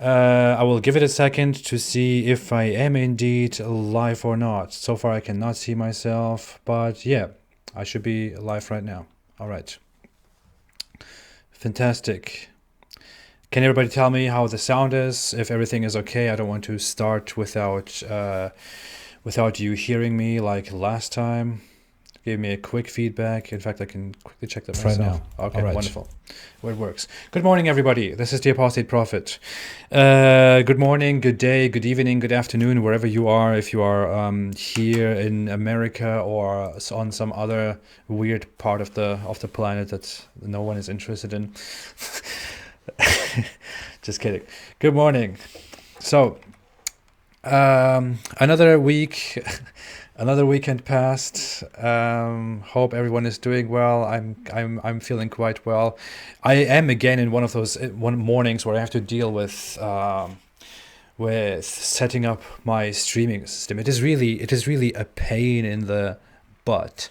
I will give it a second to see if I am indeed live or not. So far, I cannot see myself, but yeah, I should be live right now. All right. Fantastic. Can everybody tell me how the sound is? If everything is okay, I don't want to start without you hearing me like last time. Give me a quick feedback. In fact, I can quickly check that Right myself. now. Okay, All right. wonderful. Well, it works. Good morning, everybody. This is the Apostate Prophet. Good morning, good day, good evening, good afternoon, wherever you are. If you are here in America or on some other weird part of the planet that no one is interested in. Just kidding. Good morning. So, another week, another weekend passed. Hope everyone is doing well. I'm feeling quite well. I am again in one of those mornings where I have to deal with setting up my streaming system. It is really a pain in the butt.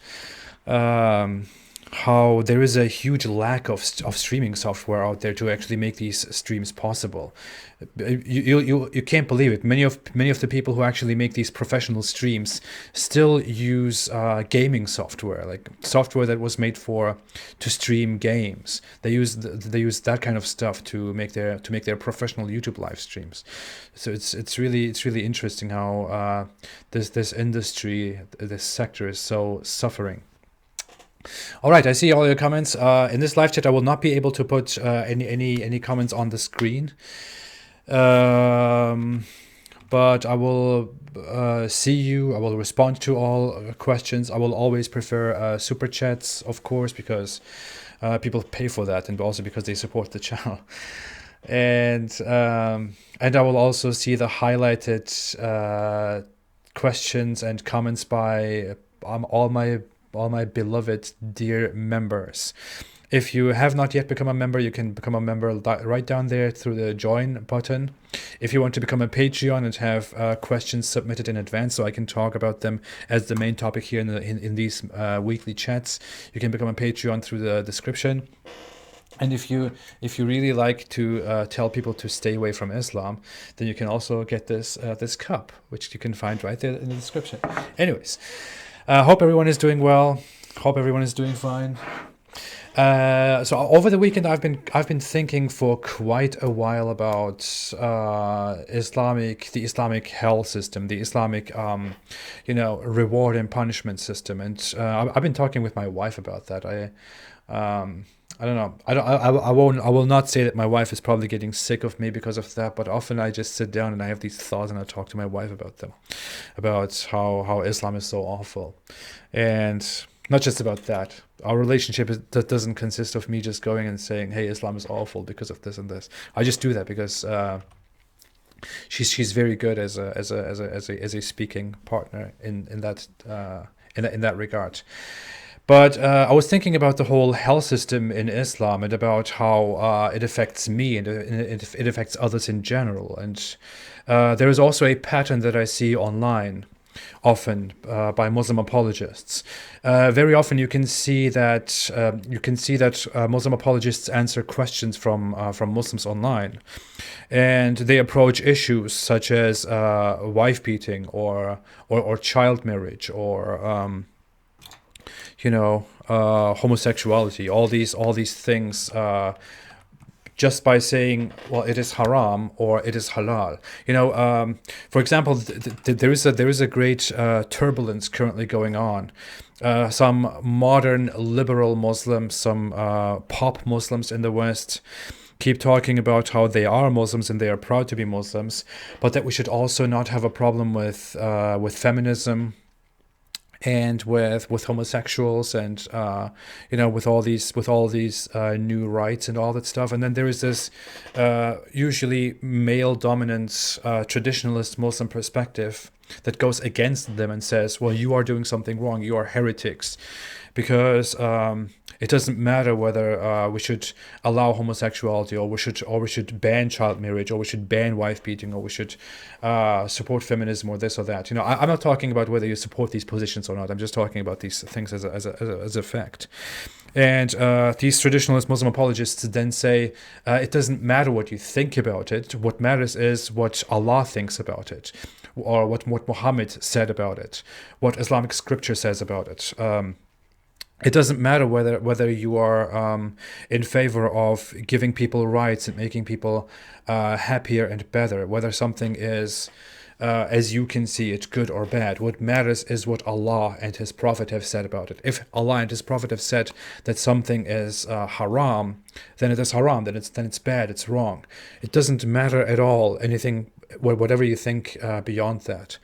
How there is a huge lack of streaming software out there to actually make these streams possible. You can't believe it. Many of the people who actually make these professional streams still use gaming software, like software that was made to stream games. They use that kind of stuff to make their professional YouTube live streams. So it's really interesting how this industry, this sector is so suffering. All right, I see all your comments. In this live chat, I will not be able to put any comments on the screen, but I will see you. I will respond to all questions. I will always prefer super chats, of course, because people pay for that, and also because they support the channel. And I will also see the highlighted questions and comments by all my beloved dear members. If you have not yet become a member, you can become a member right down there through the join button. If you want to become a Patreon and have questions submitted in advance so I can talk about them as the main topic here in these weekly chats, you can become a Patreon through the description. And if you really like to tell people to stay away from Islam, then you can also get this cup, which you can find right there in the description. Anyways, hope everyone is doing well. Hope everyone is doing fine. So over the weekend, I've been thinking for quite a while about the Islamic hell system, the Islamic reward and punishment system, and I've been talking with my wife about that. I don't know. I will not say that my wife is probably getting sick of me because of that, but often I just sit down and I have these thoughts and I talk to my wife about them, about how Islam is so awful, and not just about that. Our relationship that doesn't consist of me just going and saying, "Hey, Islam is awful because of this and this." I just do that because she's very good as a speaking partner in that regard. But I was thinking about the whole hell system in Islam and about how it affects me and it affects others in general. And there is also a pattern that I see online, often by Muslim apologists. Very often, you can see that Muslim apologists answer questions from Muslims online, and they approach issues such as wife beating or child marriage or homosexuality, all these things, just by saying, well, it is haram or it is halal. For example, there is a great turbulence currently going on. Some modern liberal Muslims, some pop Muslims in the West, keep talking about how they are Muslims and they are proud to be Muslims, but that we should also not have a problem with feminism and with homosexuals and with all these new rights and all that stuff. And then there is this usually male dominant traditionalist Muslim perspective that goes against them and says, well, you are doing something wrong, you are heretics, because it doesn't matter whether we should allow homosexuality or we should ban child marriage or we should ban wife beating or we should support feminism or this or that. I'm not talking about whether you support these positions or not. I'm just talking about these things as a fact. And these traditionalist Muslim apologists then say it doesn't matter what you think about it. What matters is what Allah thinks about it, or what Muhammad said about it, what Islamic scripture says about it. It doesn't matter whether you are in favor of giving people rights and making people happier and better, whether something is, as you can see it, good or bad. What matters is what Allah and His Prophet have said about it. If Allah and His Prophet have said that something is haram, then it is haram. Then it's bad. It's wrong. It doesn't matter at all anything, whatever you think beyond that.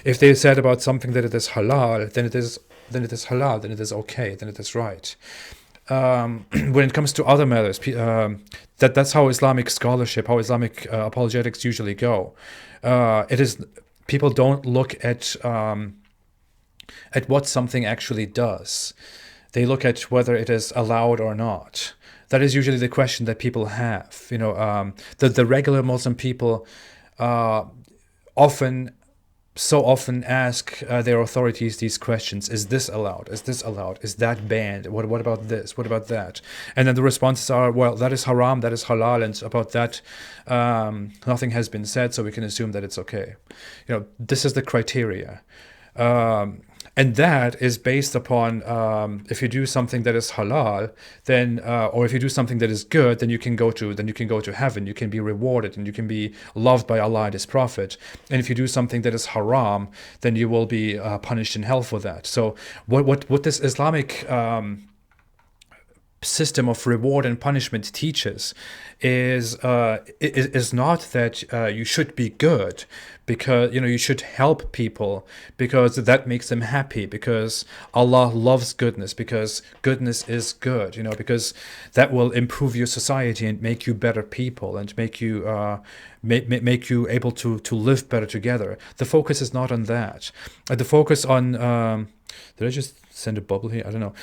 If they said about something that it is halal, then it is halal, then it is okay, then it is right. When it comes to other matters, that's how Islamic scholarship, how Islamic apologetics usually go. It is, people don't look at what something actually does. They look at whether it is allowed or not. That is usually the question that people have. The regular Muslim people so often ask their authorities these questions: is this allowed? Is this allowed? Is that banned? What about this? What about that? And then the responses are, well, that is haram, that is halal, and about that nothing has been said, so we can assume that it's okay. This is the criteria. And that is based upon if you do something that is halal, then or if you do something that is good, then you can go to heaven. You can be rewarded and you can be loved by Allah and His Prophet. And if you do something that is haram, then you will be punished in hell for that. So what this Islamic system of reward and punishment teaches is not that you should be good, because you should help people because that makes them happy, because Allah loves goodness, because goodness is good, because that will improve your society and make you better people and make you make you able to live better together. The focus is not on that. The focus on did I just send a bubble here? I don't know.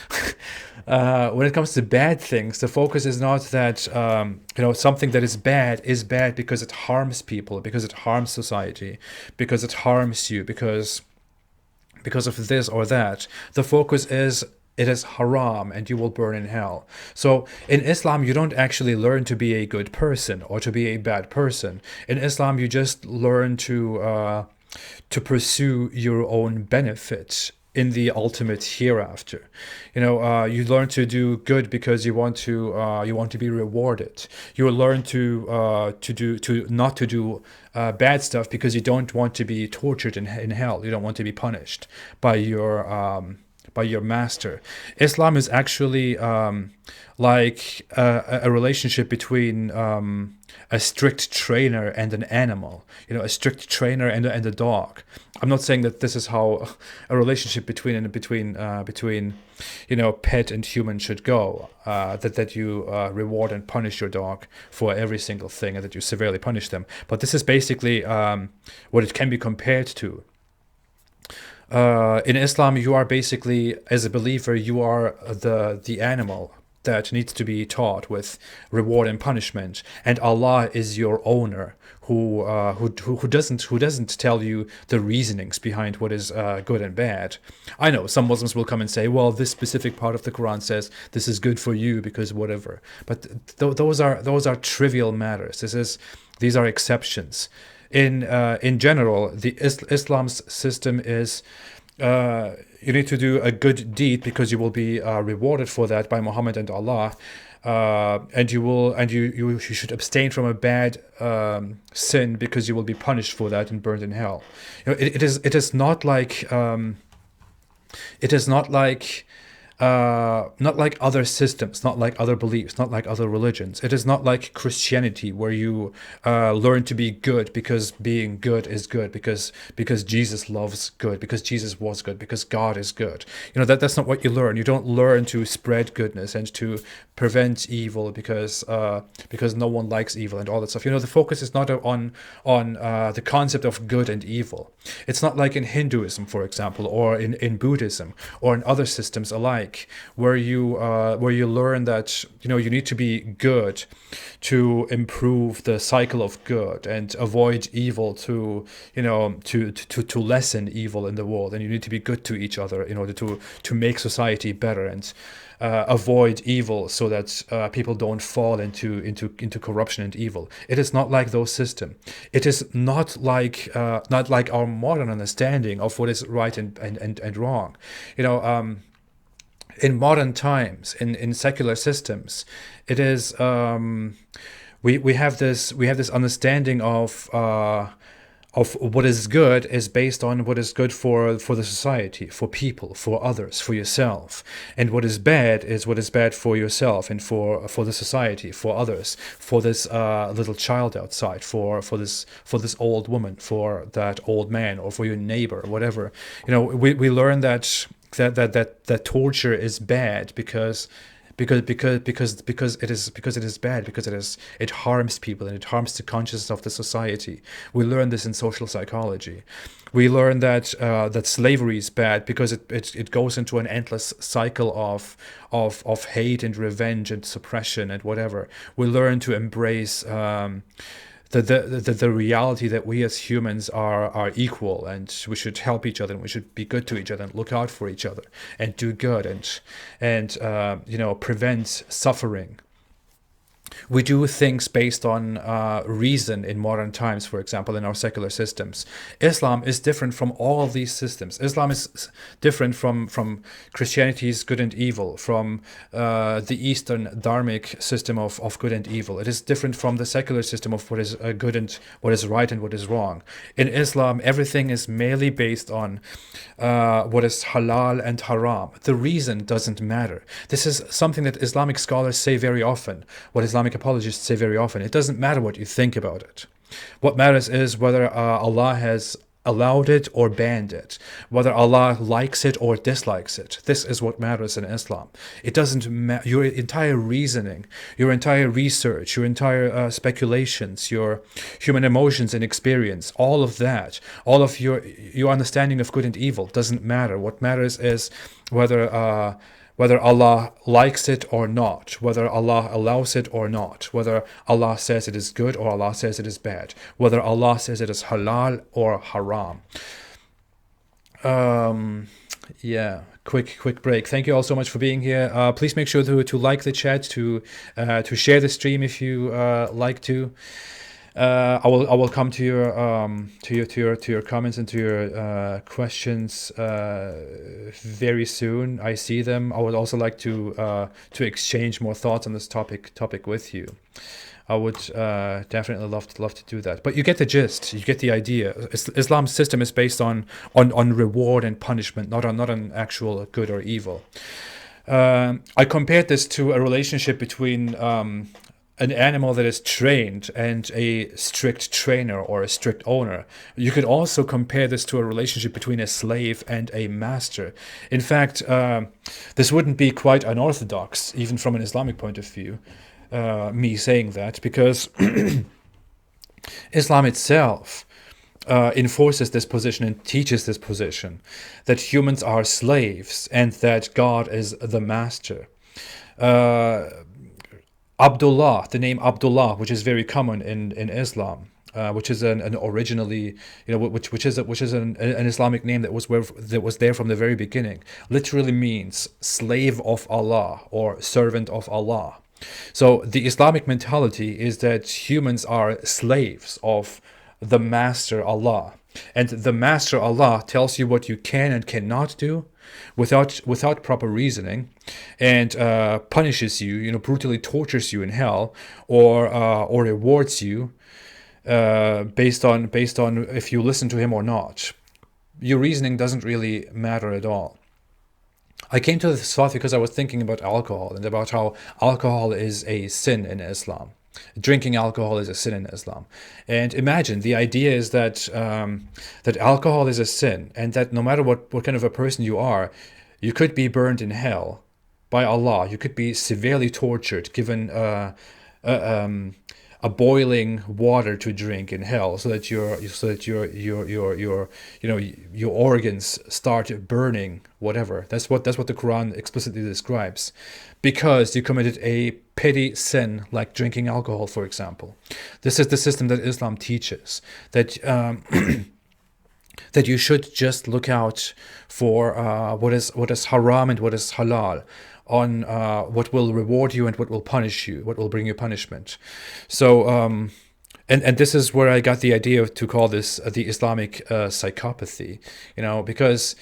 When it comes to bad things, the focus is not that something that is bad because it harms people, because it harms society, because it harms you, because of this or that. The focus is it is haram and you will burn in hell. So in Islam, you don't actually learn to be a good person or to be a bad person. In Islam, you just learn to pursue your own benefit in the ultimate hereafter. You learn to do good because you want to be rewarded. You learn to not to do bad stuff because you don't want to be tortured in hell. You don't want to be punished by your master. Islam is actually like a relationship between a strict trainer and an animal, a strict trainer and a dog. I'm not saying that this is how a relationship between pet and human should go, that you reward and punish your dog for every single thing and that you severely punish them. But this is basically what it can be compared to. In Islam, you are basically, as a believer, you are the animal that needs to be taught with reward and punishment, and Allah is your owner, who doesn't tell you the reasonings behind what is good and bad. I know some Muslims will come and say, well, this specific part of the Quran says this is good for you because whatever, but those are trivial matters. These are exceptions. In general, the Islam's system is you need to do a good deed because you will be rewarded for that by Muhammad and Allah, and you should abstain from a bad sin because you will be punished for that and burned in hell. It is not like not like other systems, not like other beliefs, not like other religions. It is not like Christianity, where you learn to be good because being good is good, because Jesus loves good, because Jesus was good, because God is good. That's not what you learn. You don't learn to spread goodness and to prevent evil because no one likes evil and all that stuff. The focus is not on the concept of good and evil. It's not like in Hinduism, for example, or in Buddhism, or in other systems alike. like, where you learn that you need to be good to improve the cycle of good and avoid evil to lessen evil in the world, and you need to be good to each other in order to make society better and avoid evil so that people don't fall into corruption and evil. It is not like those systems. It is not like our modern understanding of what is right and wrong. In modern times, in secular systems, it is we have this understanding of what is good is based on what is good for the society, for people, for others, for yourself, and what is bad is what is bad for yourself and for the society, for others, for this little child outside, for this old woman, for that old man, or for your neighbor, whatever. We learn that torture is bad because it is bad, because it harms people and it harms the consciousness of the society. We learn this in social psychology. We learn that slavery is bad because it goes into an endless cycle of hate and revenge and suppression and whatever. We learn to embrace the reality that we as humans are equal, and we should help each other, and we should be good to each other and look out for each other and do good and prevent suffering. We do things based on reason in modern times, for example, in our secular systems. Islam is different from all of these systems. Islam is different from Christianity's good and evil, from the Eastern dharmic system of good and evil. It is different from the secular system of what is good and what is right and what is wrong. In Islam, everything is merely based on what is halal and haram. The reason doesn't matter. This is something that Islamic scholars say very often, what Islamic apologists say very often. It doesn't matter what you think about it. What matters is whether Allah has allowed it or banned it, whether Allah likes it or dislikes it. This is what matters in Islam. It doesn't matter. Your entire reasoning, your entire research, your entire speculations, your human emotions and experience, all of that, all of your understanding of good and evil doesn't matter. What matters is whether Allah likes it or not, whether Allah allows it or not, whether Allah says it is good or Allah says it is bad, whether Allah says it is halal or haram. Quick break. Thank you all so much for being here. Please make sure to like the chat, to share the stream if you like to. I will come to your comments and to your questions very soon. I see them. I would also like to exchange more thoughts on this topic with you. I would definitely love to do that. But you get the gist. You get the idea. Islam's system is based on reward and punishment, not on actual good or evil. I compared this to a relationship between an animal that is trained and a strict trainer or a strict owner. You could also compare this to a relationship between a slave and a master. In fact, this wouldn't be quite unorthodox, even from an Islamic point of view, me saying that, because Islam itself enforces this position and teaches this position, that humans are slaves and that God is the master. Abdullah, the name Abdullah, which is very common in Islam, which is an originally, which is an Islamic name that was there from the very beginning, literally means slave of Allah or servant of Allah. So the Islamic mentality is that humans are slaves of the master Allah, and the master Allah tells you what you can and cannot do without proper reasoning, and punishes you, brutally tortures you in hell, or rewards you based on if you listen to him or not. Your reasoning doesn't really matter at all. I came to this thought because I was thinking about alcohol and about how alcohol is a sin in Islam. Drinking alcohol is a sin in Islam. And imagine, the idea is that alcohol is a sin, and that no matter what kind of a person you are, you could be burned in hell by Allah. You could be severely tortured, given a a boiling water to drink in hell, so that your organs start burning, whatever. That's what the Quran explicitly describes, because you committed a petty sin like drinking alcohol, for example. This is the system that Islam teaches, that that you should just look out for what is haram and what is halal, on what will reward you and what will punish you, what will bring you punishment. So, and this is where I got the idea to call this the Islamic psychopathy, because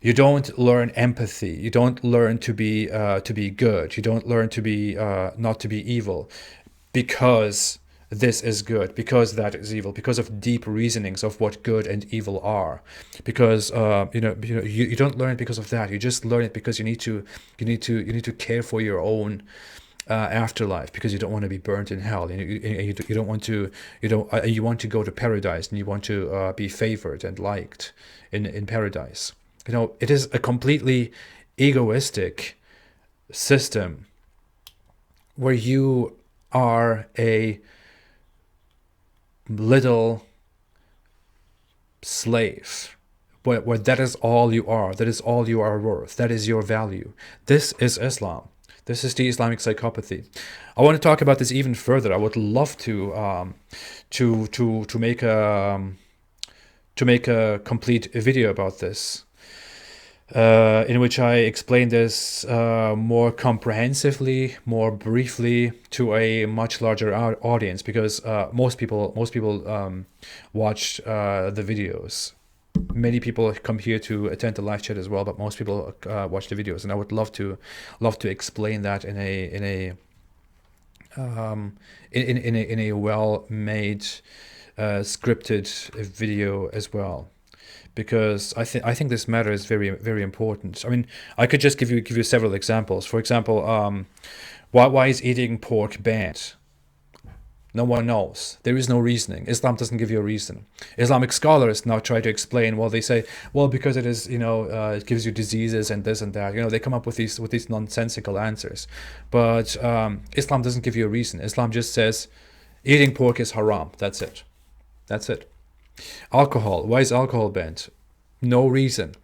you don't learn empathy, you don't learn to be good, you don't learn to be not to be evil, because this is good, because that is evil, because of deep reasonings of what good and evil are, because you don't learn it because of that. You just learn it because you need to care for your own afterlife, because you don't want to be burnt in hell, and you don't want to you want to go to paradise, and you want to be favored and liked in paradise. It is a completely egoistic system where you are a little slave, where that is all you are, that is all you are worth, that is your value. This is Islam. This is the Islamic psychopathy. I want to talk about this even further. I would love to make a complete video about this, in which I explain this more comprehensively, more briefly, to a much larger audience, because most people watch the videos. Many people come here to attend the live chat as well, but most people watch the videos, and I would love to explain that in a well-made scripted video as well, because I think this matter is very, very important. I mean, I could just give you several examples. For example, why is eating pork banned? No one knows. There is no reasoning. Islam doesn't give you a reason. Islamic scholars now try to explain. Well, they say, well, because it is, it gives you diseases and this and that. They come up with these nonsensical answers. But Islam doesn't give you a reason. Islam just says, eating pork is haram. That's it. That's it. Alcohol. Why is alcohol banned? No reason.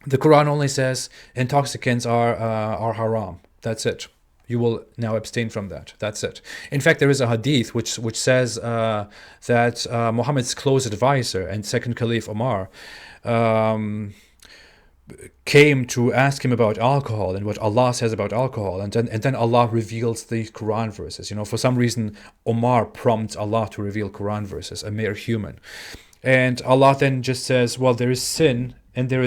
The Quran only says intoxicants are haram. That's it. You will now abstain from that. That's it. In fact, there is a hadith which says that Muhammad's close advisor and second caliph Omar came to ask him about alcohol and what Allah says about alcohol, and then Allah reveals these Quran verses. For some reason, Omar prompts Allah to reveal Quran verses, a mere human, and Allah then just says, well, there is sin and there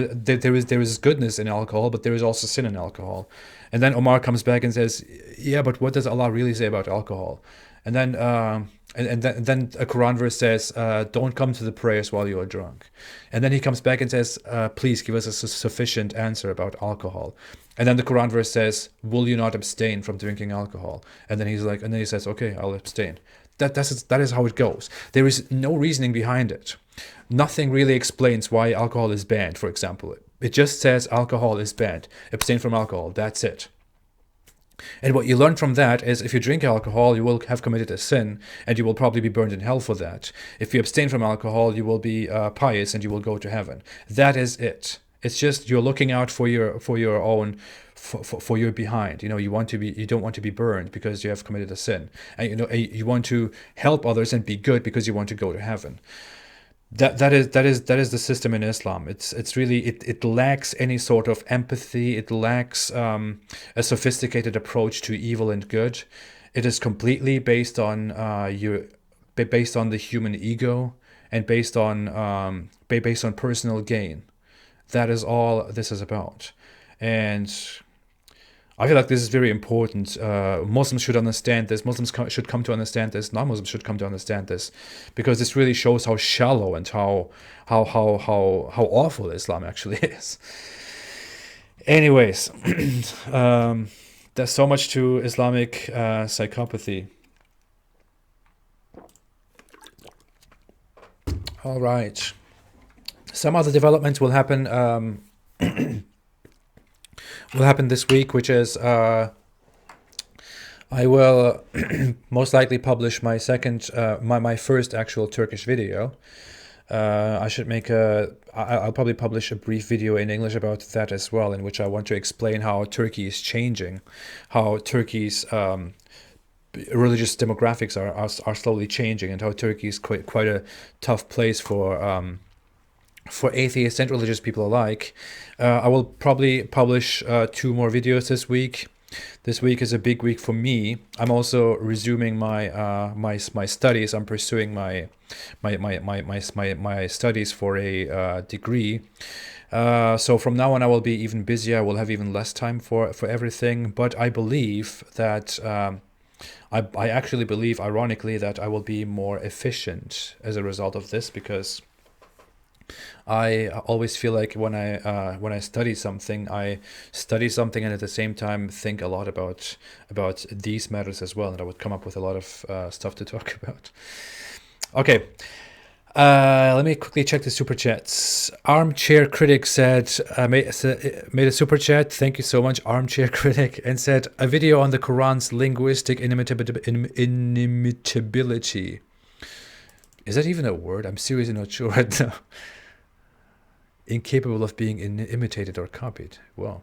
is goodness in alcohol, but there is also sin in alcohol. And then Omar comes back and says, yeah, but what does Allah really say about alcohol? And then then a Quran verse says, don't come to the prayers while you are drunk. And then he comes back and says, please give us a sufficient answer about alcohol. And then the Quran verse says, will you not abstain from drinking alcohol? And then he says, okay, I'll abstain. That is how it goes. There is no reasoning behind it. Nothing really explains why alcohol is banned, for example. It just says alcohol is banned. Abstain from alcohol. That's it. And what you learn from that is, if you drink alcohol, you will have committed a sin, and you will probably be burned in hell for that. If you abstain from alcohol, you will be pious, and you will go to heaven. That is it. It's just you're looking out for your own, for your behind. You don't want to be burned because you have committed a sin, and you want to help others and be good because you want to go to heaven. That is the system in Islam. It's really it lacks any sort of empathy. It lacks a sophisticated approach to evil and good. It is completely based on the human ego, and based on personal gain. That is all this is about. And I feel like this is very important. Muslims should understand this. Muslims should come to understand this. Non-Muslims should come to understand this, because this really shows how shallow and how awful Islam actually is. Anyways, there's so much to Islamic psychopathy. All right. Some other developments will happen. Will happen this week, which is I will most likely publish my my first actual Turkish video. I should make I'll probably publish a brief video in English about that as well, in which I want to explain how Turkey is changing, how Turkey's religious demographics are slowly changing, and how Turkey is quite a tough place for atheists and religious people alike. I will probably publish 2 more videos this week. This week is a big week for me. I'm also resuming my studies. I'm pursuing my studies for a degree. So from now on, I will be even busier. I will have even less time for everything. But I believe that I actually believe, ironically, that I will be more efficient as a result of this, because I always feel like when I study something, and at the same time think a lot about these matters as well, and I would come up with a lot of stuff to talk about. Okay, let me quickly check the super chats. Armchair Critic made a super chat. Thank you so much, Armchair Critic, and said a video on the Quran's linguistic inimitability. Is that even a word? I'm seriously not sure right now. Incapable of being imitated or copied. Wow.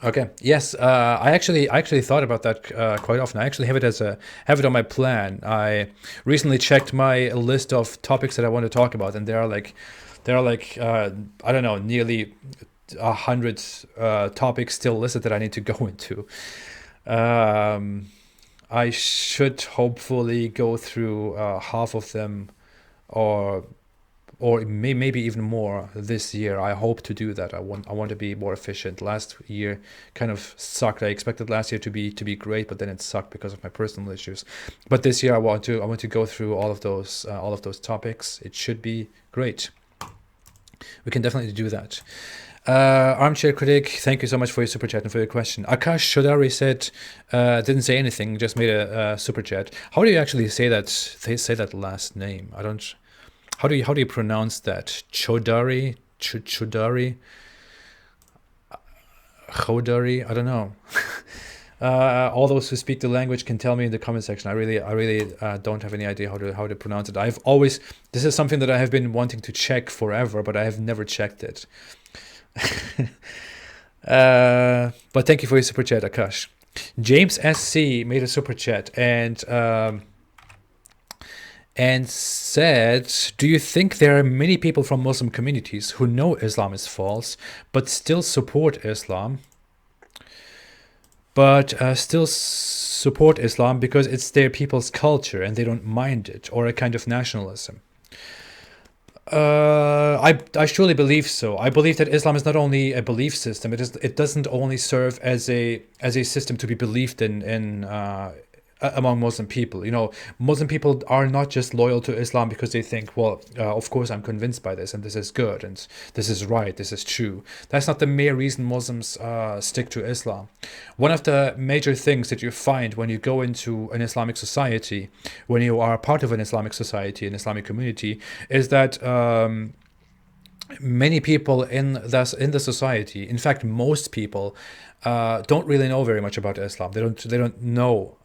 Okay. Yes. I actually thought about that quite often. I actually have it on my plan. I recently checked my list of topics that I want to talk about, and there are like I don't know, nearly 100 topics still listed that I need to go into. I should hopefully go through half of them, or maybe even more this year. I hope to do that. I want to be more efficient. Last year kind of sucked. I expected last year to be great, but then it sucked because of my personal issues. But this year I want to go through all of those topics. It should be great. We can definitely do that. Armchair Critic, thank you so much for your super chat and for your question. Akash Shodari said, didn't say anything, just made a super chat. How do you actually say that? They say that last name. I don't. How do you pronounce that? Chodari? Chodari? Chodari? I don't know. All those who speak the language can tell me in the comment section. I really don't have any idea how to pronounce it. This is something that I have been wanting to check forever, but I have never checked it. But thank you for your super chat, Akash. James SC made a super chat and said, do you think there are many people from Muslim communities who know Islam is false but still support Islam because it's their people's culture and they don't mind it, or a kind of nationalism? I surely believe so. I believe that Islam is not only a belief system. It doesn't only serve as a system to be believed in among Muslim people. You know, Muslim people are not just loyal to Islam because they think, well, of course I'm convinced by this and this is good and this is right, this is true. That's not the mere reason Muslims stick to Islam. One of the major things that you find when you go into an Islamic society, when you are part of an Islamic society, an Islamic community, is that many people in the society, in fact most people, don't really know very much about Islam. They don't know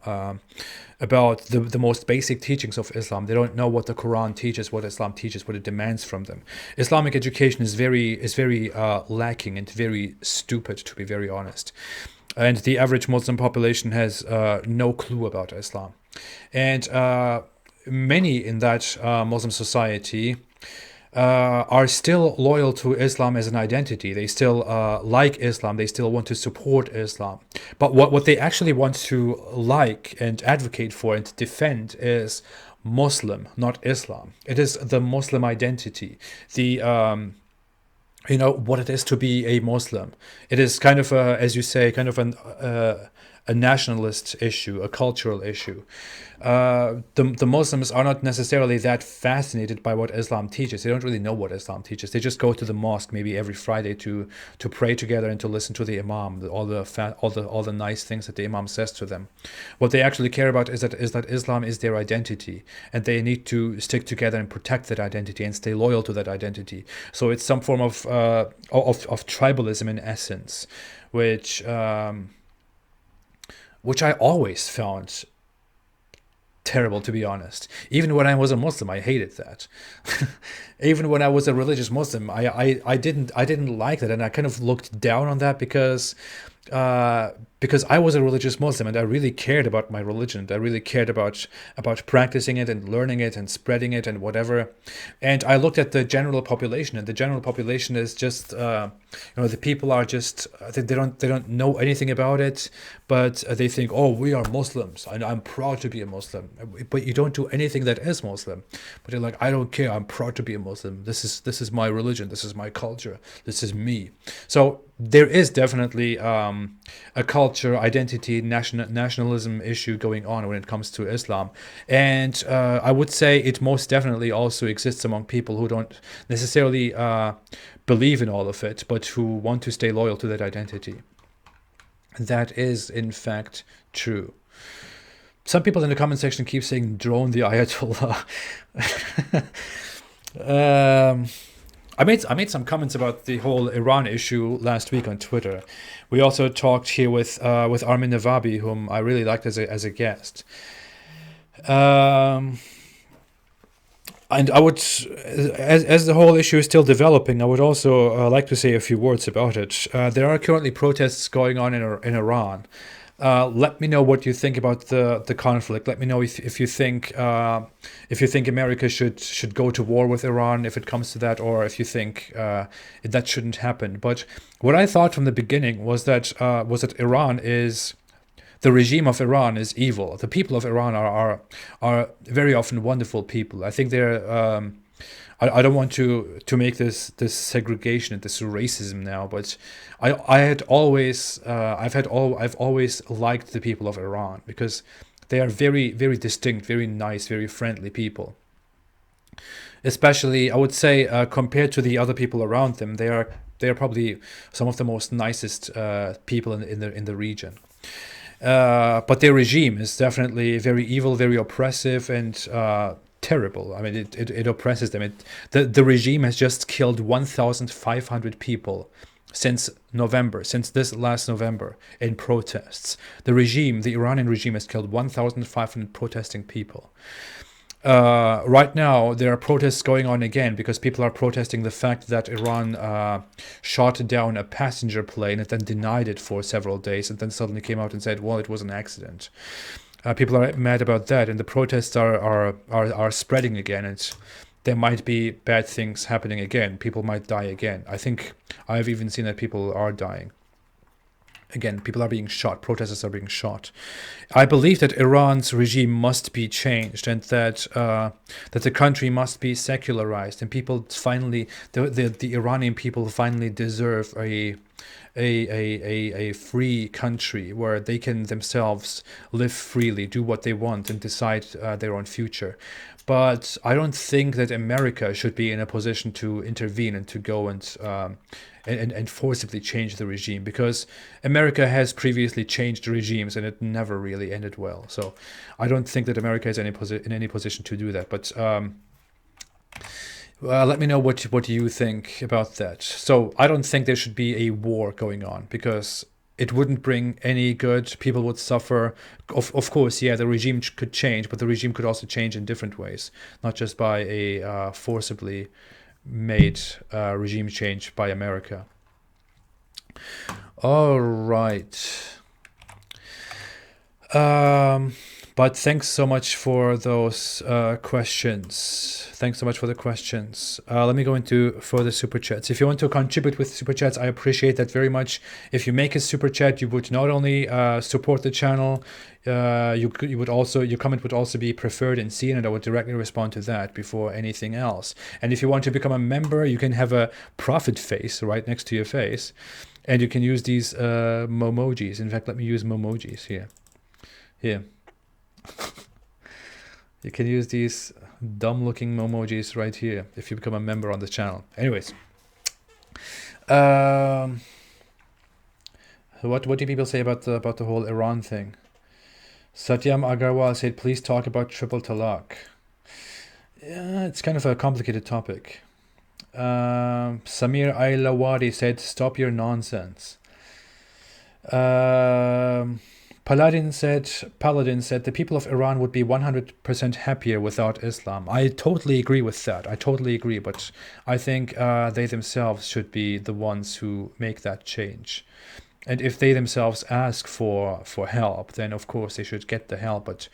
about the most basic teachings of Islam. They don't know what the Quran teaches, what Islam teaches, what it demands from them. Islamic education is very lacking and very stupid, to be very honest. And the average Muslim population has no clue about Islam. And many in that Muslim society are still loyal to Islam as an identity. They still like Islam. They still want to support Islam. But what they actually want to like and advocate for and defend is Muslim, not Islam. It is the Muslim identity, the what it is to be a Muslim. It is kind of as you say, kind of a nationalist issue, a cultural issue. The Muslims are not necessarily that fascinated by what Islam teaches. They don't really know what Islam teaches. They just go to the mosque maybe every Friday to pray together and to listen to the Imam, all the nice things that the Imam says to them. What they actually care about is that Islam is their identity, and they need to stick together and protect that identity and stay loyal to that identity. So it's some form of tribalism in essence, which which I always found terrible, to be honest. Even when I was a Muslim, I hated that. Even when I was a religious Muslim, I didn't like that, and I kind of looked down on that because I was a religious Muslim and I really cared about my religion. I really cared about practicing it and learning it and spreading it and whatever. And I looked at the general population, and the general population is just the people are just they don't know anything about it, but they think, oh, we are Muslims and I'm proud to be a Muslim. But you don't do anything that is Muslim. But you're like, I don't care. I'm proud to be a Muslim. This is my religion. This is my culture. This is me. So there is definitely a culture, identity, nationalism issue going on when it comes to Islam. And I would say it most definitely also exists among people who don't necessarily believe in all of it, but who want to stay loyal to that identity. That is, in fact, true. Some people in the comment section keep saying drone the Ayatollah. I made some comments about the whole Iran issue last week on Twitter. We also talked here with Armin Navabi, whom I really liked as a guest. And I would, as the whole issue is still developing, I would also like to say a few words about it. There are currently protests going on in Iran. Let me know what you think about the conflict. Let me know if you think America should go to war with Iran if it comes to that, or if you think that shouldn't happen. But what I thought from the beginning was that the regime of Iran is evil. The people of Iran are very often wonderful people. I think they're. I don't want to make this segregation and this racism now, but I've always liked the people of Iran because they are very, very distinct, very nice, very friendly people. Especially, I would say, compared to the other people around them, they are probably some of the most nicest people in the region. But their regime is definitely very evil, very oppressive, and terrible. I mean, it oppresses them. The regime has just killed 1,500 people since this last November, in protests. The Iranian regime has killed 1,500 protesting people. Right now, there are protests going on again because people are protesting the fact that Iran shot down a passenger plane and then denied it for several days, and then suddenly came out and said, well, it was an accident. People are mad about that, and the protests are spreading again, and there might be bad things happening again. People might die again. I think I've even seen that people are dying. Again, people are being shot. Protesters are being shot. I believe that Iran's regime must be changed, and that the country must be secularized, and people finally, the Iranian people finally deserve a free country where they can themselves live freely, do what they want, and decide their own future. But I don't think that America should be in a position to intervene and to go and forcibly change the regime, because America has previously changed regimes and it never really ended well. So I don't think that America is in any position to do that. But let me know what you think about that. So I don't think there should be a war going on, because it wouldn't bring any good. People would suffer. Of course, yeah, the regime could change, but the regime could also change in different ways, not just by a forcibly made regime change by America. All right. But thanks so much for those questions. Thanks so much for the questions. Let me go into further super chats. If you want to contribute with super chats, I appreciate that very much. If you make a super chat, you would not only support the channel, you would also, your comment would also be preferred and seen, and I would directly respond to that before anything else. And if you want to become a member, you can have a prophet face right next to your face, and you can use these momojis. In fact, let me use momojis here. Here. You can use these dumb looking emojis right here if you become a member on the channel. Anyways, what do people say about the whole Iran thing? Satyam Agarwal said, please talk about triple talaq. Yeah, it's kind of a complicated topic. Samir Ailawadi said, stop your nonsense. Paladin said the people of Iran would be 100% happier without Islam. I totally agree with that. I totally agree, but I think they themselves should be the ones who make that change. And if they themselves ask for help, then of course they should get the help. But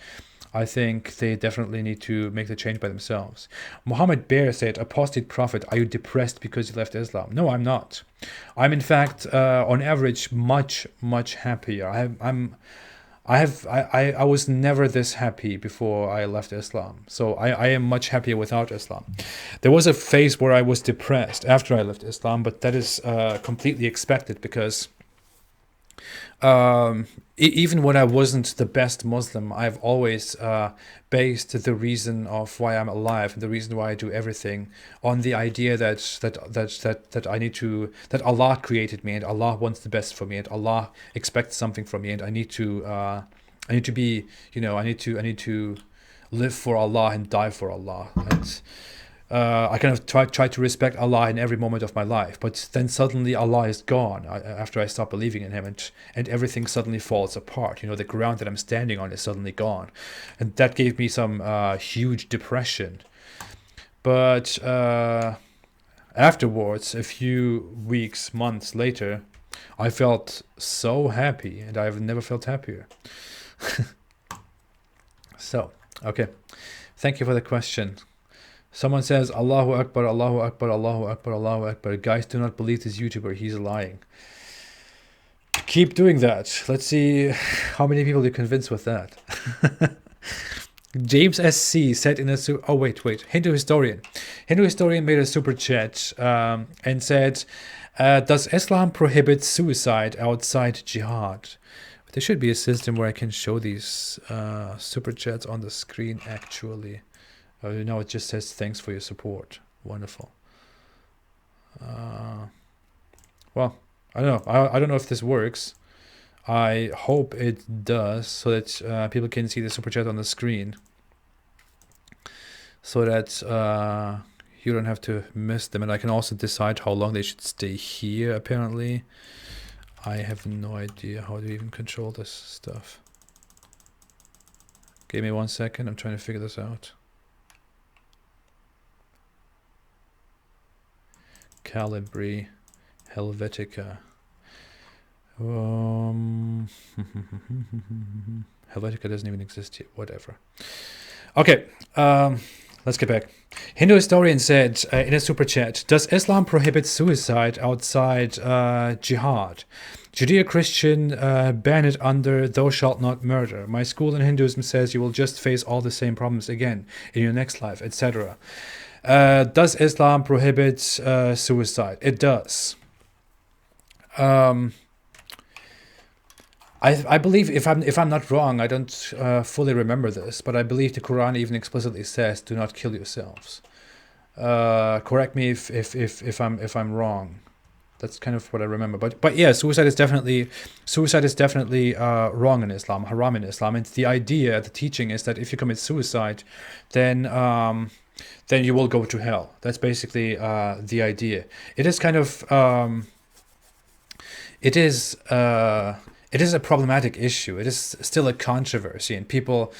I think they definitely need to make the change by themselves. Mohammed Bear said, "Apostate prophet, are you depressed because you left Islam?" No, I'm not. I'm in fact, on average, much happier. I was never this happy before I left Islam. So I am much happier without Islam. There was a phase where I was depressed after I left Islam, but that is completely expected because even when I wasn't the best Muslim, I've always based the reason of why I'm alive and the reason why I do everything on the idea that I need to, that Allah created me and Allah wants the best for me and Allah expects something from me and I need to be, I need to live for Allah and die for Allah. And I kind of try to respect Allah in every moment of my life, but then suddenly Allah is gone after I stop believing in Him, and everything suddenly falls apart. The ground that I'm standing on is suddenly gone, and that gave me some huge depression. But afterwards, a few weeks, months later, I felt so happy, and I've never felt happier. So, okay, thank you for the question. Someone says, Allahu Akbar, Allahu Akbar, Allahu Akbar, Allahu Akbar. Guys, do not believe this YouTuber. He's lying. Keep doing that. Let's see how many people you convince with that. James SC said in a... Oh, wait. Hindu historian. Hindu historian made a super chat and said, does Islam prohibit suicide outside jihad? There should be a system where I can show these super chats on the screen, actually. No, it just says thanks for your support. Wonderful. Well, I don't know. I don't know if this works. I hope it does, so that people can see the super chat on the screen, so that you don't have to miss them. And I can also decide how long they should stay here. Apparently, I have no idea how to even control this stuff. Give me 1 second. I'm trying to figure this out. Calibri, Helvetica. Helvetica doesn't even exist yet. Whatever. Okay, let's get back. Hindu historian said in a super chat, does Islam prohibit suicide outside jihad? Judeo-Christian ban it under thou shalt not murder. My school in Hinduism says you will just face all the same problems again in your next life, etc. Does Islam prohibit suicide? It does. I believe, if I'm not wrong, I don't fully remember this, but I believe the Quran even explicitly says, "Do not kill yourselves." Correct me if I'm wrong. That's kind of what I remember. But yeah, suicide is definitely wrong in Islam, haram in Islam. And the idea, the teaching is that if you commit suicide, then you will go to hell. That's basically the idea. It is kind of it is a problematic issue. It is still a controversy, and people,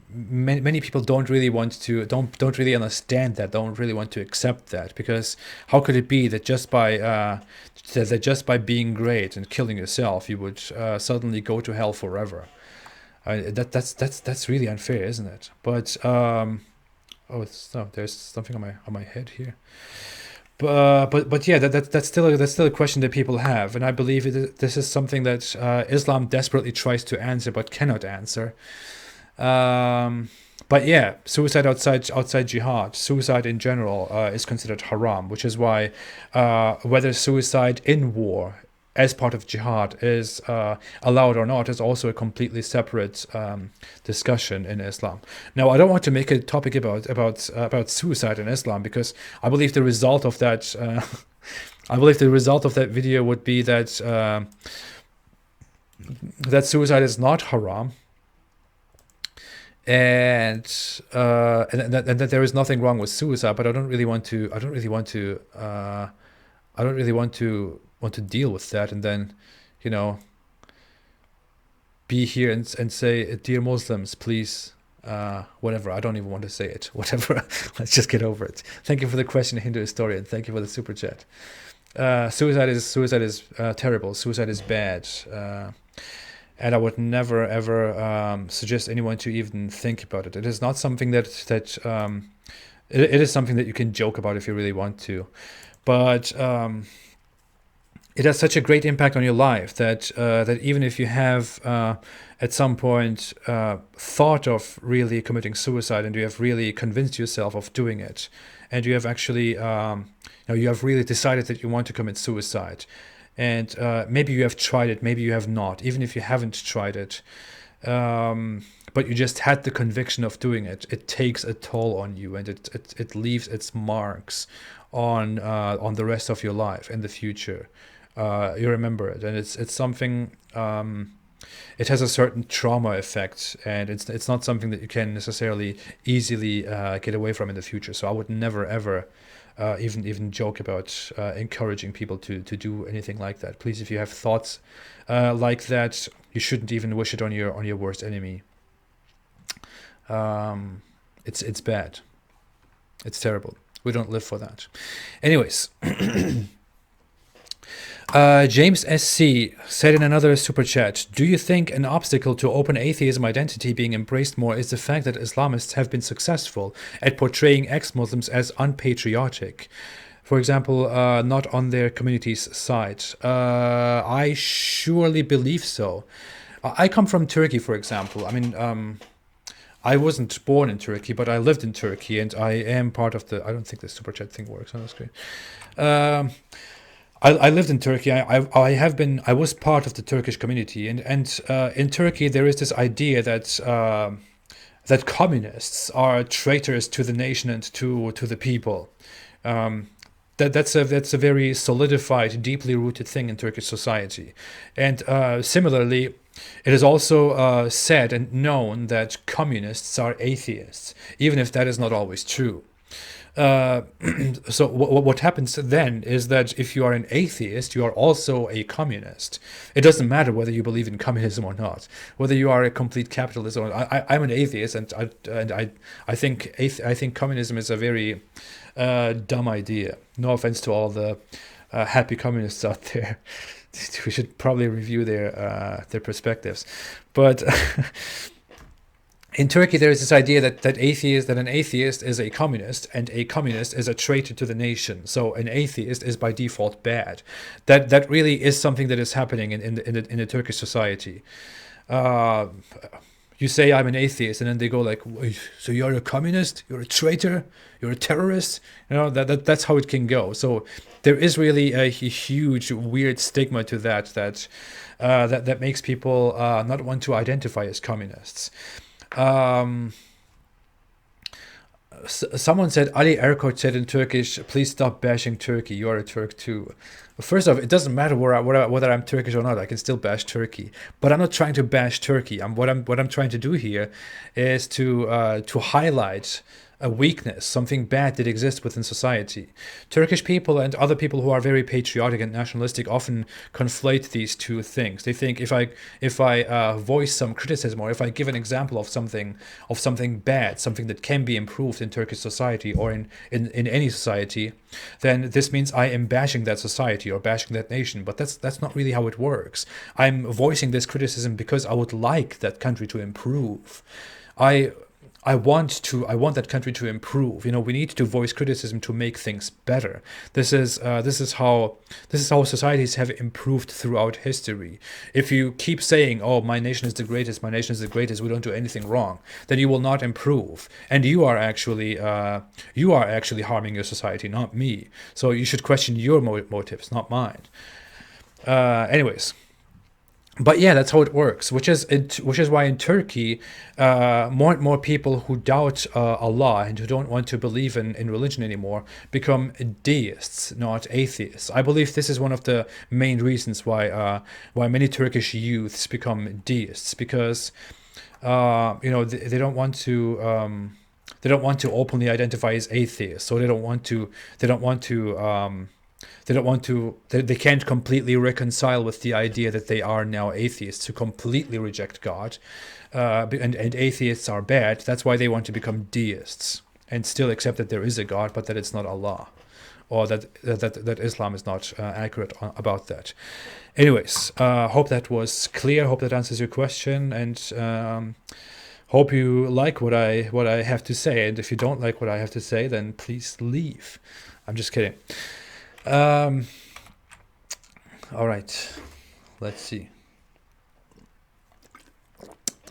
many people don't really understand that, don't really want to accept that, because how could it be that just by being great and killing yourself, you would suddenly go to hell forever? That's really unfair, isn't it? But there's something on my head here. But yeah, that's still a question that people have, and I believe this is something that Islam desperately tries to answer but cannot answer. But yeah, suicide outside jihad, suicide in general is considered haram, which is why whether suicide in war as part of jihad is allowed or not is also a completely separate discussion in Islam. Now, I don't want to make a topic about suicide in Islam, because I believe the result of that video would be that that suicide is not haram, and that there is nothing wrong with suicide. But I don't really want to deal with that, and then, be here and say, dear Muslims, please, whatever. I don't even want to say it. Whatever. Let's just get over it. Thank you for the question, Hindu historian. Thank you for the super chat. Suicide is terrible. Suicide is bad. And I would never ever suggest anyone to even think about it. It is not something that it is something that you can joke about if you really want to, but it has such a great impact on your life that that even if you have at some point thought of really committing suicide, and you have really convinced yourself of doing it, and you have actually you have really decided that you want to commit suicide, and maybe you have tried it, maybe you have not, even if you haven't tried it, but you just had the conviction of doing it, it takes a toll on you, and it leaves its marks on the rest of your life in the future. You remember it, and it's something. It has a certain trauma effect, and it's not something that you can necessarily easily get away from in the future. So I would never ever even joke about encouraging people to do anything like that. Please, if you have thoughts like that, you shouldn't even wish it on your worst enemy. It's bad. It's terrible. We don't live for that. Anyways. James SC said in another super chat, do you think an obstacle to open atheism identity being embraced more is the fact that Islamists have been successful at portraying ex-Muslims as unpatriotic? For example, not on their community's side. I surely believe so. I come from Turkey, for example. I mean, I wasn't born in Turkey, but I lived in Turkey, and I am part of the... I don't think the super chat thing works on the screen. I lived in Turkey. I was part of the Turkish community, and in Turkey there is this idea that that communists are traitors to the nation and to the people. That's a very solidified, deeply rooted thing in Turkish society, and similarly, it is also said and known that communists are atheists, even if that is not always true. So what happens then is that if you are an atheist, you are also a communist. It doesn't matter whether you believe in communism or not, whether you are a complete capitalist or not. I'm an atheist, and I think communism is a very dumb idea. No offense to all the happy communists out there. We should probably review their perspectives, but. In Turkey, there is this idea that an atheist is a communist, and a communist is a traitor to the nation. So an atheist is by default bad. That really is something that is happening in the Turkish society. You say I'm an atheist, and then they go like, "So you're a communist? You're a traitor? You're a terrorist?" You know, that's how it can go. So there is really a huge weird stigma to that makes people not want to identify as communists. Someone said, Ali Erkoç said in Turkish, please stop bashing Turkey, you are a Turk too. First off, it doesn't matter whether I'm Turkish or not, I can still bash Turkey, but I'm not trying to bash Turkey. What I'm trying to do here is to highlight a weakness, something bad that exists within society. Turkish people and other people who are very patriotic and nationalistic often conflate these two things. They think if I voice some criticism, or if I give an example of something bad, something that can be improved in Turkish society or in any society, then this means I am bashing that society or bashing that nation. But that's not really how it works. I'm voicing this criticism because I would like that country to improve. I want that country to improve. You know, we need to voice criticism to make things better. This is how societies have improved throughout history. If you keep saying, "Oh, my nation is the greatest. My nation is the greatest. We don't do anything wrong," then you will not improve, and you are actually harming your society, not me. So you should question your motives, not mine. Anyways. But yeah, that's how it works, which is why in Turkey, more and more people who doubt Allah and who don't want to believe in religion anymore become deists, not atheists. I believe this is one of the main reasons why many Turkish youths become deists, because they don't want to openly identify as atheists, so they don't want to They don't want to. They can't completely reconcile with the idea that they are now atheists who completely reject God, and atheists are bad. That's why they want to become deists and still accept that there is a God, but that it's not Allah, or that Islam is not accurate about that. Anyways, hope that was clear. Hope that answers your question, and hope you like what I have to say. And if you don't like what I have to say, then please leave. I'm just kidding. All right, let's see.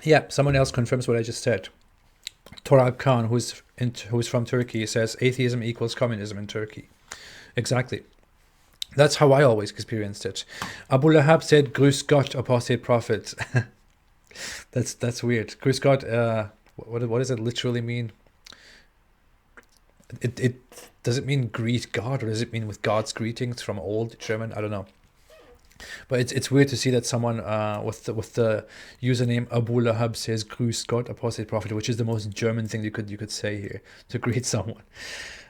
Yeah, someone else confirms what I just said. Torab Khan, who's from Turkey, says atheism equals communism in Turkey. Exactly. That's how I always experienced it. Abu Lahab said, "Grüß Gott, apostate prophet." That's weird. Grüß Gott. What does it literally mean? It does it mean greet God, or does it mean with God's greetings from old German? I don't know. But it's weird to see that someone with the username Abu Lahab says "Grüß Gott, apostate prophet," which is the most German thing you could say here to greet someone.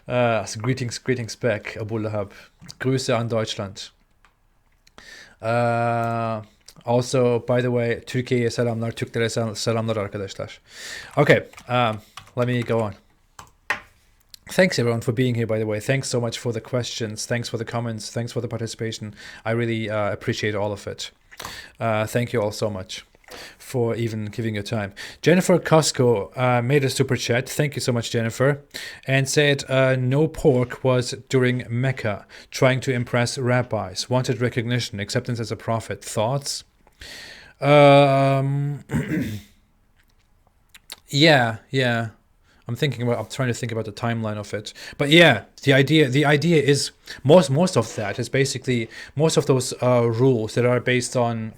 So greetings back, Abu Lahab. Grüße an Deutschland. Also, by the way, Türkiye'ye selamlar, Türklere selamlar arkadaşlar. Okay, let me go on. Thanks everyone for being here, by the way. Thanks so much for the questions. Thanks for the comments. Thanks for the participation. I really appreciate all of it. Thank you all so much for even giving your time. Jennifer Costco made a super chat. Thank you so much, Jennifer. And said, no pork was during Mecca, trying to impress rabbis. Wanted recognition, acceptance as a prophet. Thoughts? Yeah. I'm trying to think about the timeline of it. But yeah, the idea is most of that is basically most of those rules that are based on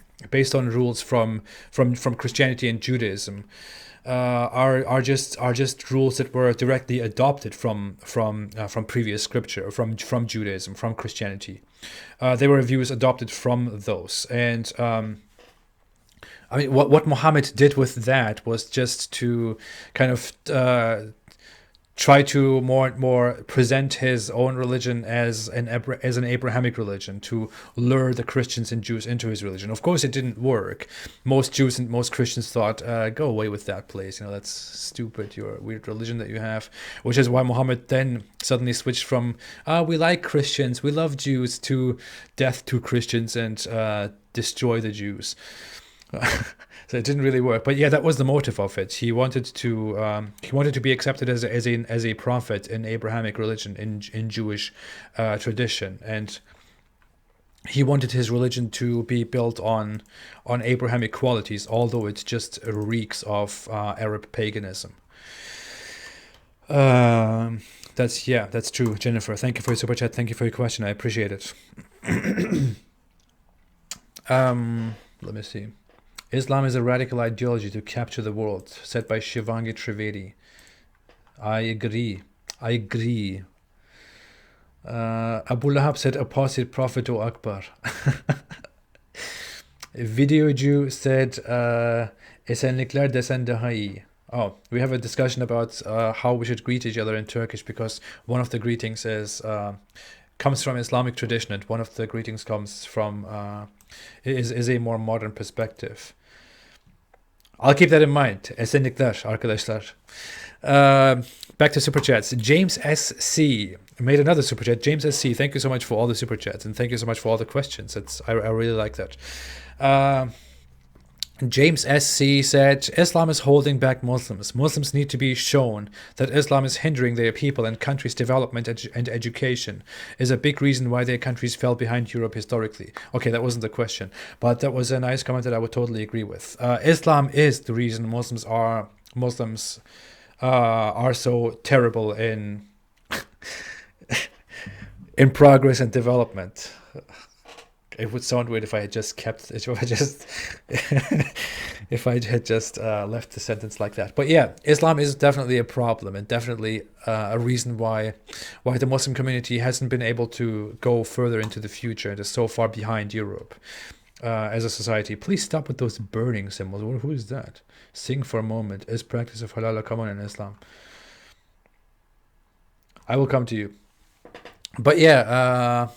rules from Christianity and Judaism are just rules that were directly adopted from previous scripture, from Judaism, from Christianity. They were views adopted from those, and I mean, what Muhammad did with that was just to kind of try to more present his own religion as an Abrahamic religion, to lure the Christians and Jews into his religion. Of course, it didn't work. Most Jews and most Christians thought, go away with that, please. That's stupid, your weird religion that you have. Which is why Muhammad then suddenly switched from, we like Christians, we love Jews, to death to Christians and destroy the Jews. So it didn't really work, but yeah, that was the motive of it. He wanted to be accepted as a prophet in Abrahamic religion, in Jewish tradition, and he wanted his religion to be built on Abrahamic qualities, although it just reeks of Arab paganism. That's true, Jennifer. Thank you for your super chat. Thank you for your question. I appreciate it. Let me see. Islam is a radical ideology to capture the world, said by Shivangi Trivedi. I agree. Abu Lahab said, apostate prophet O Akbar. Video Jew said, esenlikler desen daha iyi. Oh, we have a discussion about how we should greet each other in Turkish, because one of the greetings comes from Islamic tradition, and one of the greetings comes from is a more modern perspective. I'll keep that in mind. Esenlikler arkadaşlar. Back to super chats. James SC made another super chat. James SC, thank you so much for all the super chats, and thank you so much for all the questions. I really like that. James SC said, Islam is holding back Muslims. Muslims need to be shown that Islam is hindering their people and countries' development and education, is a big reason why their countries fell behind Europe historically. Okay, that wasn't the question, but that was a nice comment that I would totally agree with. Islam is the reason Muslims are so terrible in in progress and development. It would sound weird if I had just left the sentence like that. But yeah, Islam is definitely a problem, and definitely a reason why the Muslim community hasn't been able to go further into the future and is so far behind Europe as a society. Please stop with those burning symbols. Who is that? Sing for a moment. Is practice of halal common in Islam? I will come to you. But yeah,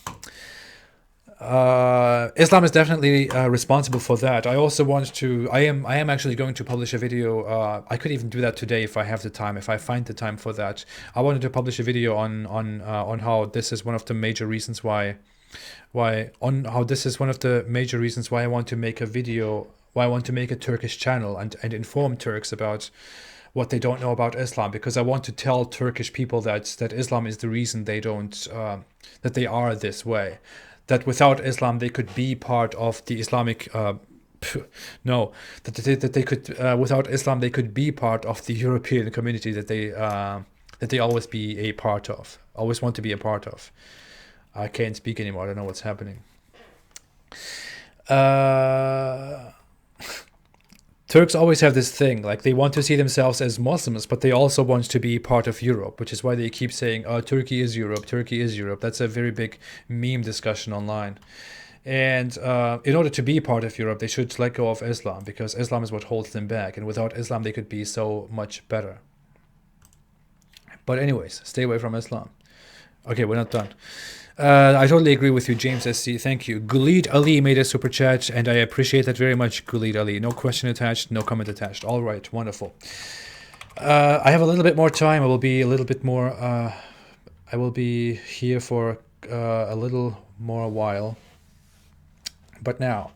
Islam is definitely responsible for that. I also want to. I am actually going to publish a video. I could even do that today if I have the time. If I find the time for that, I wanted to publish a video on how this is one of the major reasons why I want to make a video. Why I want to make a Turkish channel and inform Turks about what they don't know about Islam, because I want to tell Turkish people that Islam is the reason they don't that they are this way. That without Islam they could be part of the Islamic no, that they could without Islam they could be part of the European community that they always be a part of, always want to be a part of. I can't speak anymore. I don't know what's happening. Turks always have this thing, like they want to see themselves as Muslims, but they also want to be part of Europe, which is why they keep saying, "Oh, Turkey is Europe, Turkey is Europe." That's a very big meme discussion online. And in order to be part of Europe, they should let go of Islam, because Islam is what holds them back. And without Islam, they could be so much better. But anyways, stay away from Islam. Okay, we're not done. I totally agree with you, James SC. Thank you. Gulid Ali made a super chat, and I appreciate that very much, Gulid Ali. No question attached, no comment attached. All right, wonderful. I have a little bit more time. I will be a little bit more. I will be here for a little more while. But now,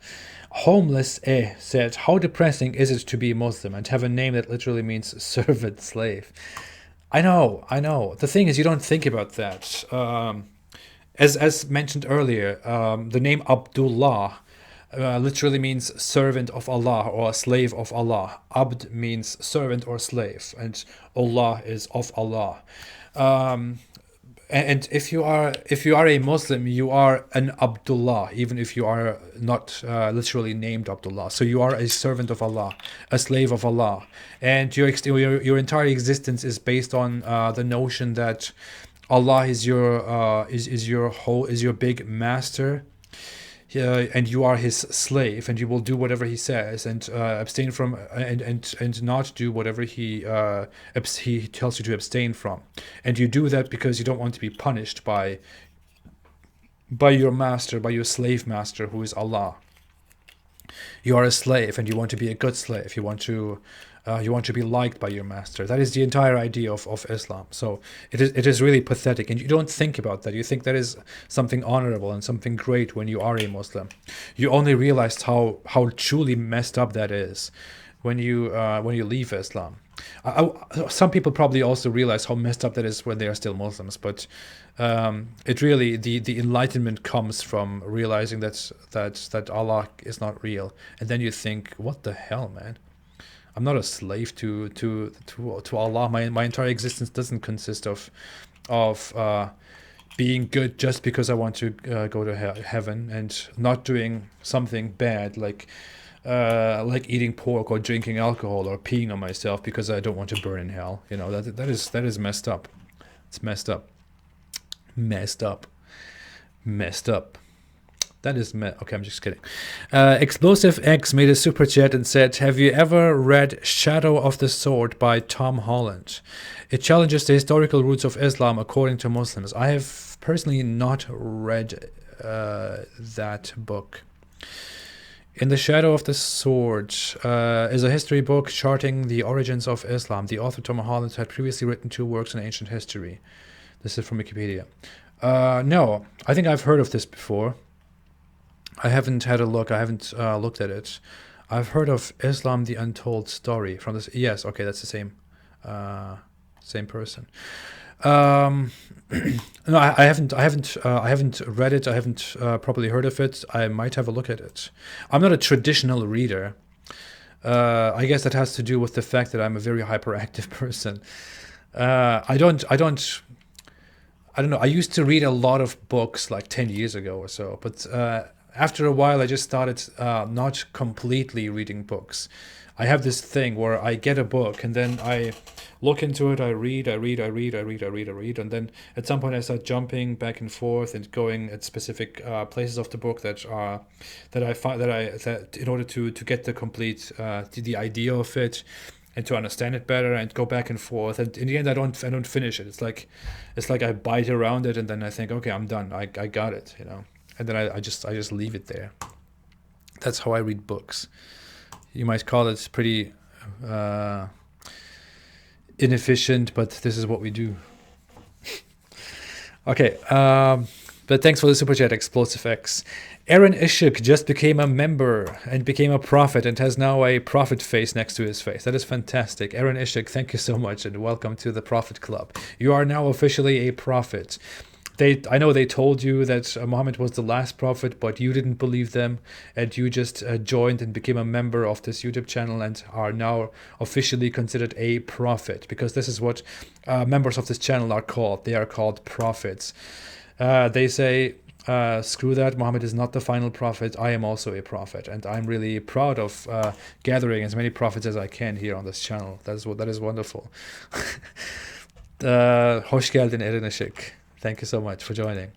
Homeless said, "How depressing is it to be Muslim and have a name that literally means servant, slave?" I know. The thing is, you don't think about that. As mentioned earlier, the name Abdullah literally means servant of Allah or slave of Allah. Abd means servant or slave, and Allah is of Allah. And if you are a Muslim, you are an Abdullah, even if you are not literally named Abdullah. So you are a servant of Allah, a slave of Allah, and your entire existence is based on the notion that Allah is your big master, and you are his slave, and you will do whatever he says, and abstain from and not do whatever he tells you to abstain from, and you do that because you don't want to be punished by your master, by your slave master, who is Allah. You are a slave, and you want to be a good slave. You want to be liked by your master. That is the entire idea of Islam. So it is really pathetic, and you don't think about that. You think that is something honorable and something great when you are a Muslim. You only realized how truly messed up that is when you leave Islam. Some people probably also realize how messed up that is when they are still Muslims, but it really the enlightenment comes from realizing that Allah is not real, and then you think, what the hell, man? I'm not a slave to Allah. My entire existence doesn't consist of being good just because I want to go to heaven, and not doing something bad like eating pork or drinking alcohol or peeing on myself because I don't want to burn in hell. You know, that is messed up. It's messed up. That is okay, I'm just kidding. Explosive X made a super chat and said, "Have you ever read Shadow of the Sword by Tom Holland? It challenges the historical roots of Islam according to Muslims." I have personally not read that book. In the Shadow of the Sword is a history book charting the origins of Islam. The author Tom Holland had previously written 2 works on ancient history. This is from Wikipedia. No, I think I've heard of this before. I haven't had a look. I haven't looked at it. I've heard of Islam: The Untold Story from this. Yes, okay, that's the same person. No, I haven't read it. I haven't probably heard of it. I might have a look at it. I'm not a traditional reader. I guess that has to do with the fact that I'm a very hyperactive person. I don't know. I used to read a lot of books like 10 years ago or so, but after a while, I just started not completely reading books. I have this thing where I get a book and then I look into it, I read, and then at some point I start jumping back and forth and going at specific places of the book that I find that in order to get the complete the idea of it and to understand it better, and go back and forth. And in the end, I don't finish it. It's like I bite around it and then I think, okay, I'm done. I got it. You know. and then I just leave it there. That's how I read books. You might call it pretty inefficient, but this is what we do. Okay, but thanks for the super chat, Explosive X. Aaron Ishik just became a member and became a prophet and has now a prophet face next to his face. That is fantastic. Aaron Ishik, thank you so much and welcome to the Prophet Club. You are now officially a prophet. I know they told you that Muhammad was the last prophet, but you didn't believe them, and you just joined and became a member of this YouTube channel and are now officially considered a prophet, because this is what members of this channel are called. They are called prophets. They say, screw that, Muhammad is not the final prophet. I am also a prophet, and I'm really proud of gathering as many prophets as I can here on this channel. That is wonderful. Hoş geldin Eren Işık. Thank you so much for joining.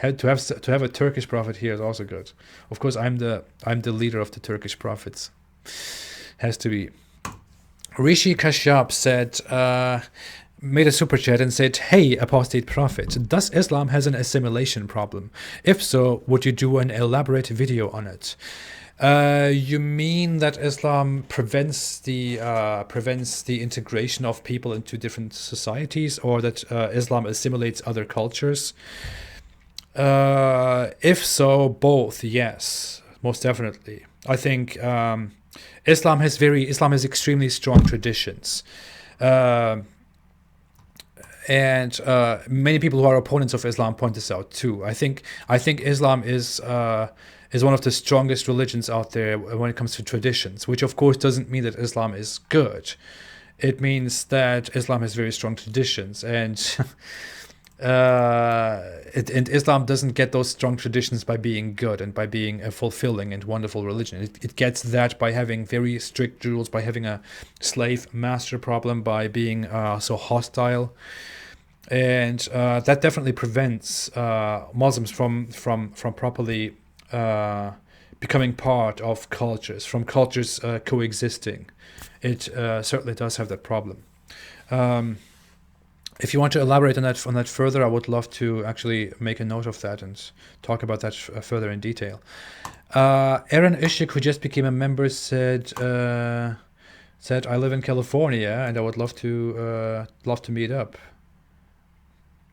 To have a Turkish prophet here is also good. Of course, I'm the leader of the Turkish prophets. Has to be. Rishi Kashyap said, made a super chat and said, "Hey, apostate prophet, does Islam has an assimilation problem? If so, would you do an elaborate video on it?" You mean that Islam prevents the integration of people into different societies, or that Islam assimilates other cultures? If so, both. Yes, most definitely. I think Islam has extremely strong traditions. And many people who are opponents of Islam point this out too. I think Islam is one of the strongest religions out there when it comes to traditions, which of course doesn't mean that Islam is good. It means that Islam has very strong traditions, and Islam doesn't get those strong traditions by being good and by being a fulfilling and wonderful religion. It gets that by having very strict rules, by having a slave master problem, by being so hostile. And that definitely prevents Muslims from properly becoming part of cultures, from cultures coexisting. It certainly does have that problem. If you want to elaborate on that further, I would love to actually make a note of that and talk about that further in detail. Aaron Ishik, who just became a member, said, "I live in California and I would love to meet up."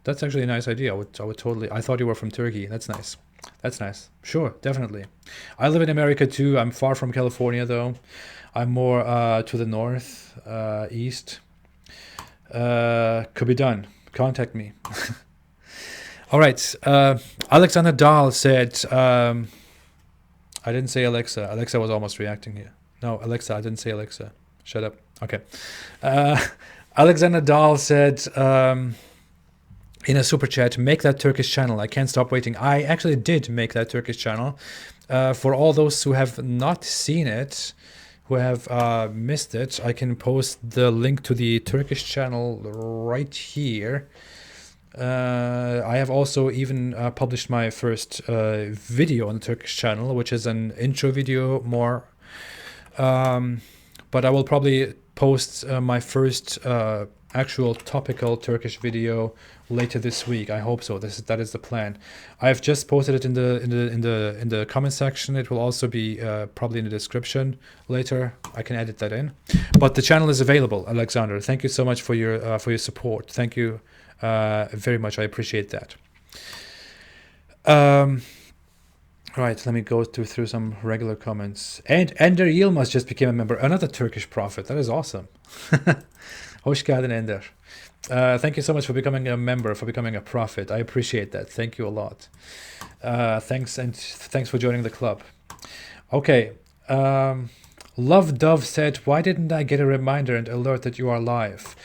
That's actually a nice idea. I would totally. I thought you were from Turkey. That's nice. That's nice. Sure, definitely. I live in America too. I'm far from California though. I'm more to the north, east. Could be done. Contact me. All right. Alexander Dahl said, I didn't say Alexa. Alexa was almost reacting here. No, Alexa, I didn't say Alexa. Shut up. Okay. Alexander Dahl said, in a super chat, make that Turkish channel. I can't stop waiting. I actually did make that Turkish channel. For all those who have not seen it, who have missed it, I can post the link to the Turkish channel right here. I have also even published my first video on the Turkish channel, which is an intro video more. But I will probably post my first actual topical Turkish video later this week. I hope so. That is the plan. I've just posted it in the comment section. It will also be probably in the description later. I can edit that in. But the channel is available, Alexander. Thank you so much for your support. Thank you very much. I appreciate that. Right, let me go through some regular comments. And Ender Yilmaz just became a member. Another Turkish prophet. That is awesome. Hoş geldin Ender. Thank you so much for becoming a member, for becoming a prophet. I appreciate that. Thank you a lot. Thanks for joining the club. Okay. Love Dove said, "Why didn't I get a reminder and alert that you are live?"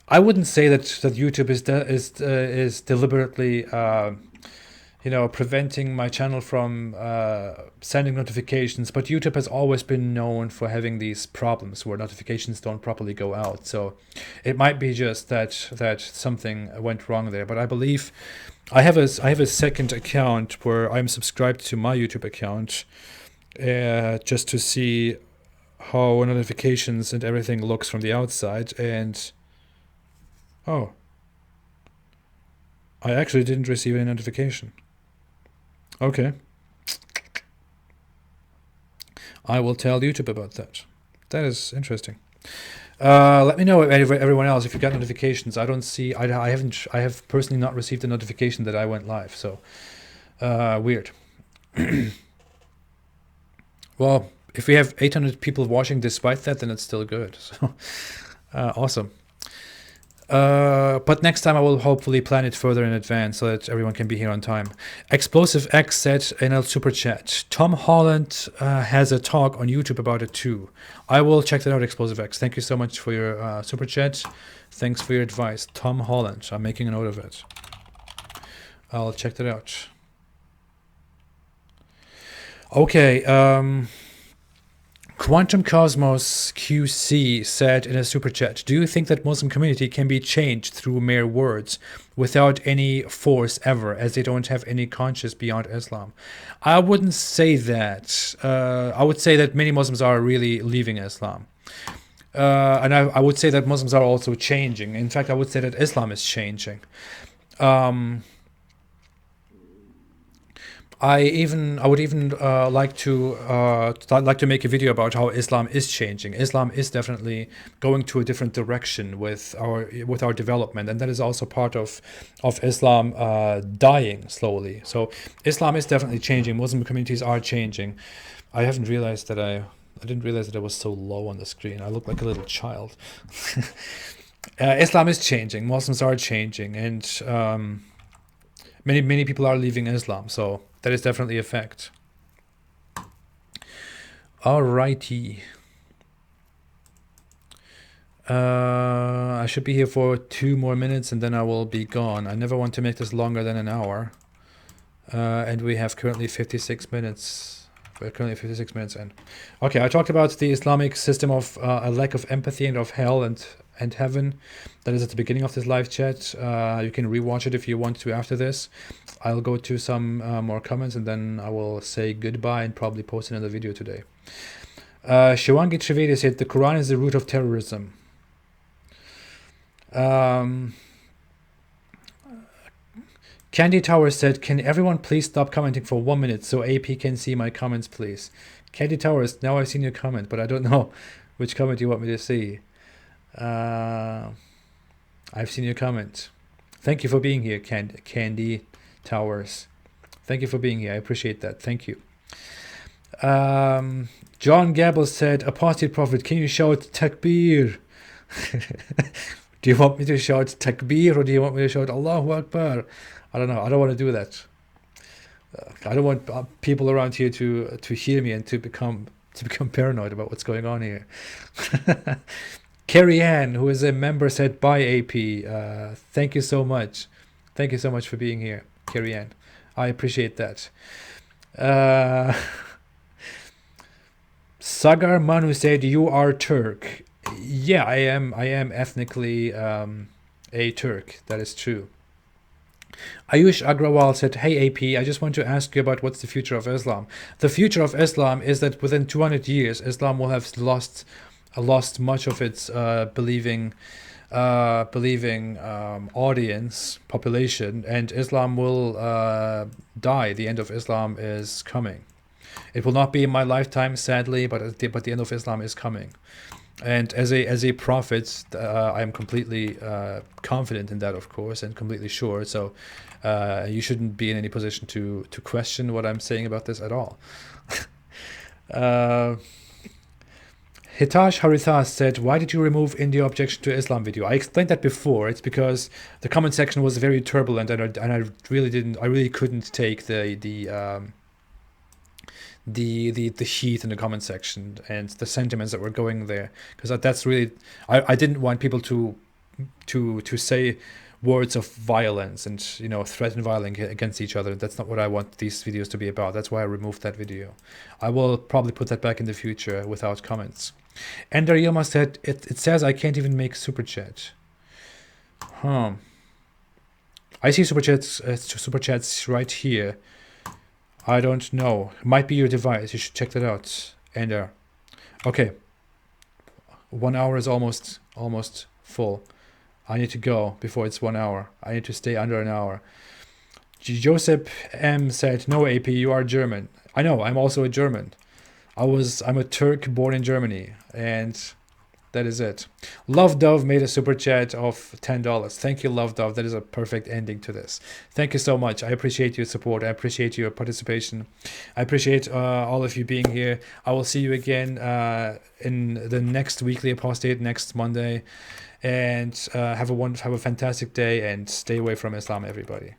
I wouldn't say that YouTube is deliberately preventing my channel from sending notifications, but YouTube has always been known for having these problems where notifications don't properly go out. So it might be just that something went wrong there. But I believe I have a second account where I'm subscribed to my YouTube account just to see how notifications and everything looks from the outside. And I actually didn't receive any notification. Okay. I will tell YouTube about that. That is interesting. Let me know, everyone else, if you got notifications. I don't see. I haven't. I have personally not received a notification that I went live. So weird. Well, if we have 800 people watching despite that, then it's still good. So awesome. But next time I will hopefully plan it further in advance so that everyone can be here on time. Explosive X said in a super chat, Tom Holland has a talk on YouTube about it too. I will check that out, Explosive X. Thank you so much for your super chat. Thanks for your advice. Tom Holland, I'm making a note of it. I'll check that out. Okay, Quantum Cosmos QC said in a super chat, do you think that Muslim community can be changed through mere words without any force ever, as they don't have any conscience beyond Islam? I wouldn't say that. I would say that many Muslims are really leaving Islam. And I would say that Muslims are also changing. In fact, I would say that Islam is changing. I would even like to make a video about how Islam is changing. Islam is definitely going to a different direction with our development, and that is also part of Islam dying slowly. So Islam is definitely changing. Muslim communities are changing. I didn't realize that I was so low on the screen. I look like a little child. Islam is changing. Muslims are changing, and many people are leaving Islam. So that is definitely a fact. Alrighty. I should be here for 2 more minutes and then I will be gone. I never want to make this longer than an hour. And we have currently 56 minutes. We're currently 56 minutes in. Okay, I talked about the Islamic system of a lack of empathy and of hell and heaven. That is at the beginning of this live chat. You can rewatch it if you want to after this. I'll go to some more comments and then I will say goodbye and probably post another video today. Shivangi Trivedi said the Quran is the root of terrorism. Candy Tower said, can everyone please stop commenting for 1 minute so AP can see my comments, please? Candy Towers, now I've seen your comment, but I don't know which comment you want me to see. I've seen your comment. Thank you for being here, Candy Towers. Thank you for being here. I appreciate that. Thank you. John Gable said, Apostate Prophet, can you shout Takbir? Do you want me to shout Takbir or do you want me to shout Allahu Akbar? I don't know. I don't want to do that. I don't want people around here to hear me and to become paranoid about what's going on here. Carrie Ann, who is a member, said, bye, AP. Thank you so much. Thank you so much for being here, Carrie Ann. I appreciate that. Sagar Manu said, you are Turk. Yeah, I am ethnically a Turk. That is true. Ayush Agrawal said, hey AP, I just want to ask you about what's the future of Islam. The future of Islam is that within 200 years, Islam will have lost much of its believing audience, population, and Islam will die. The end of Islam is coming. It will not be in my lifetime, sadly, but the end of Islam is coming. And as a prophet, I am completely confident in that, of course, and completely sure. So you shouldn't be in any position to question what I'm saying about this at all. Hitash Harithas said, why did you remove India objection to Islam video? I explained that before. It's because the comment section was very turbulent and I really couldn't take the heat in the comment section and the sentiments that were going there, because that's really I didn't want people to say words of violence and threaten violence against each other. That's not what I want these videos to be about. That's why I removed that video. I will probably put that back in the future without comments. Ender Yilma said, it says I can't even make super chat. I see super chats right here. I don't know. It might be your device. You should check that out. Ender. Okay. 1 hour is almost full. I need to go before it's 1 hour. I need to stay under an hour. Joseph M said, "No, AP, you are German." I know. I'm also a German. I'm a Turk born in Germany, and that is it. Love Dove made a super chat of $10. Thank you, Love Dove. That is a perfect ending to this. Thank you so much. I appreciate your support. I appreciate your participation. I appreciate all of you being here. I will see you again in the next weekly Apostate next Monday. And have a fantastic day, and stay away from Islam, everybody.